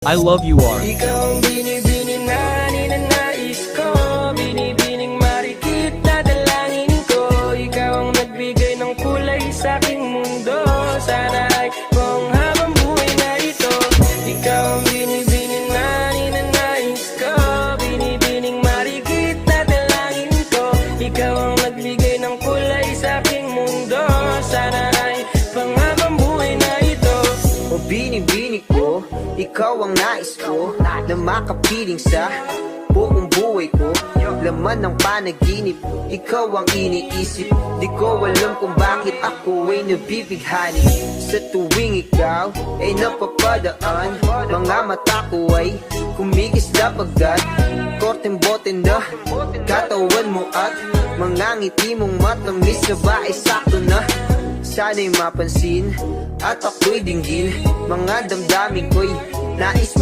I love you are. Ikaw ang binibining na ninanais ko, binibining marikit na dalangin ko. Ikaw ang nagbigay ng kulay sa aking mundo. Sana ay kung habang buhay na ito. Ikaw ang binibining na ninanais ko, binibining marikit na dalangin ko. Ikaw ang nagbigay ng kulay sa aking mundo. Sana ay pang habang buhay na ito. O binibini ko, ikaw ang nais ko na makapiling sa buong buhay ko. Laman ng panaginip, ikaw ang iniisip. Di ko alam kung bakit ako ay nabibighani. Sa tuwing ikaw ay napapadaan, mga mata ko ay kumigisla pagkat korteng bote na katawan mo at mga ngiti mong matamis na ba ay sakto na. Sana'y mapansin at ako'y dinggin, mga damdamin ko'y nais